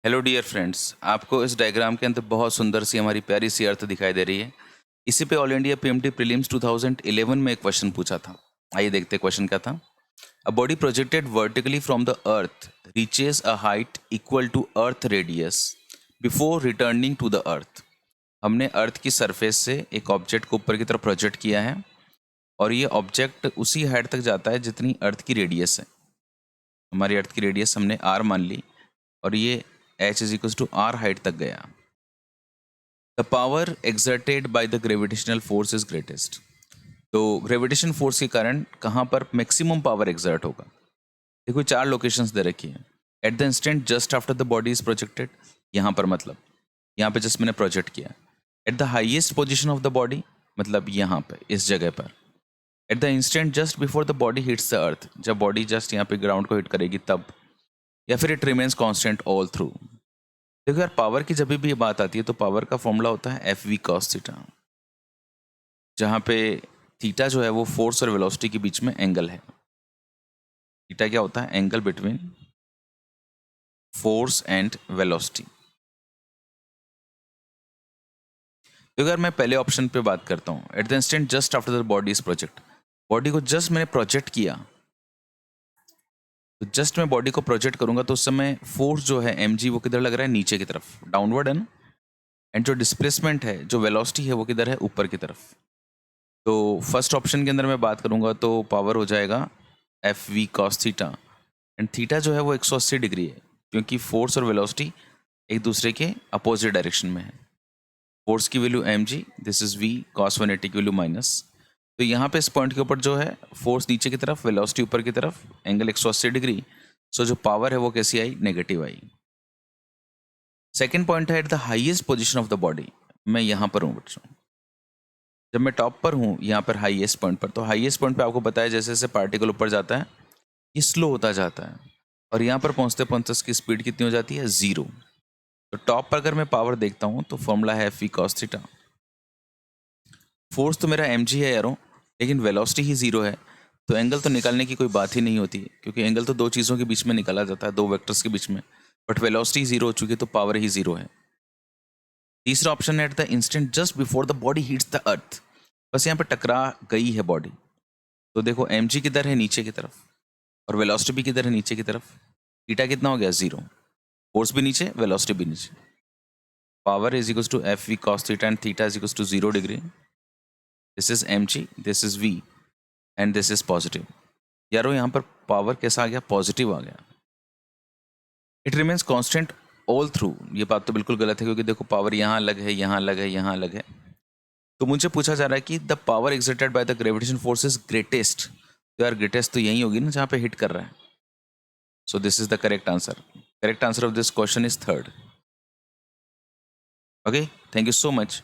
Hello dear friends, आपको इस diagram के अंदर बहुत सुंदर सी हमारी प्यारी सी अर्थ दिखाई दे रही है। इसी पे ऑल इंडिया पीएमटी प्रीलिम्स 2011 में एक क्वेश्चन पूछा था। आइए देखते हैं क्वेश्चन क्या था। A body projected vertically from the earth reaches a height equal to earth radius before returning to the earth. हमने अर्थ की सरफेस से एक ऑब्जेक्ट को ऊपर की तरफ प्रोजेक्ट किया है और ये ऑब्जेक्ट उसी हाइट तक जाता है जितनी अर्थ की रेडियस है। हमारी अर्थ की रेडियस हमने आर मान ली और ये h is equal to R height तक गया। The power exerted by the gravitational force is greatest. तो ग्रेविटेशन फोर्स के कारण कहाँ पर मैक्सिमम पावर एक्सर्ट होगा। देखो चार लोकेशंस दे रखी है। At the instant just after the body is projected, यहाँ पर मतलब यहाँ पे जस्ट मैंने प्रोजेक्ट किया। At the highest position of the body, मतलब यहाँ पे इस जगह पर। At the instant just before the body hits the earth, जब बॉडी जस्ट यहाँ पे ग्राउंड को हिट करेगी तब। या फिर it remains constant all through. देखो यार, पावर की जब भी ये बात आती है तो पावर का फॉर्मूला होता है एफ वी कॉस थीटा, जहाँ पे थीटा जो है वो फोर्स और वेलोसिटी के बीच में एंगल है। थीटा क्या होता है? Angle between force and velocity. तो अगर मैं पहले ऑप्शन पे बात करता हूँ, at the instant just after the body is project, body को जस्ट मैंने प्रोजेक्ट किया, तो जस्ट मैं बॉडी को प्रोजेक्ट करूंगा तो उस समय फोर्स जो है एम जी वो किधर लग रहा है? नीचे की तरफ, डाउनवर्ड है ना। एंड जो डिस्प्लेसमेंट है, जो वेलोसिटी है, वो किधर है? ऊपर की तरफ। तो फर्स्ट ऑप्शन के अंदर मैं बात करूंगा तो पावर हो जाएगा F V cos theta. And theta जो है वो 180 डिग्री है, क्योंकि फोर्स और वेलोसिटी एक दूसरे के अपोजिट डायरेक्शन में है। फोर्स की value M G, this is V, cos 180 की वैल्यू माइनस। तो यहाँ पे इस पॉइंट के ऊपर जो है फोर्स नीचे की तरफ, वेलोसिटी ऊपर की तरफ, एंगल 180 डिग्री। सो जो पावर है वो कैसी आई? नेगेटिव आई। सेकेंड पॉइंट है at the highest position of the body. मैं यहाँ पर हूँ बच्चों, जब मैं टॉप पर हूँ यहाँ पर हाईएस्ट पॉइंट पर, तो हाईएस्ट पॉइंट पे आपको पता है जैसे जैसे पार्टिकल ऊपर जाता है ये स्लो होता जाता है, और यहाँ पर पहुँचते पहुँचते इसकी स्पीड कितनी हो जाती है? 0। तो टॉप पर अगर मैं पावर देखता हूँ तो फॉर्मूला है F V cos theta. Force तो मेरा एम जी है यारों, लेकिन वेलोसिटी ही 0 है, तो एंगल तो निकालने की कोई बात ही नहीं होती, क्योंकि एंगल तो दो चीज़ों के बीच में निकाला जाता है, दो वेक्टर्स के बीच में। बट वेलोसिटी 0 हो चुकी है तो पावर ही 0 है। तीसरा ऑप्शन है at the instant just before the body hits the earth. बस यहाँ पे टकरा गई है बॉडी, तो देखो एम जी किधर है? नीचे की तरफ, और वेलोसिटी भी किधर है? नीचे की तरफ। थीटा कितना हो गया? 0। फोर्स भी नीचे, वेलोसिटी भी नीचे। Power is equal to F V cos theta and theta is equal to 0 degree. This is M G, this is V, and this is positive. यारो यहाँ पर पावर कैसा आ गया? पॉजिटिव आ गया। It remains constant all through. ये बात तो बिल्कुल गलत है, क्योंकि देखो पावर यहाँ अलग है, यहाँ अलग है, यहाँ अलग है। तो मुझे पूछा जा रहा है कि the power exerted by the gravitation force is greatest. तो यार ग्रेटेस्ट तो यही होगी ना जहाँ पे हिट कर रहा है। So this is the correct answer. Correct answer of this question is third. Okay, thank you so much.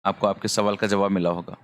आपको आपके सवाल का जवाब मिला होगा।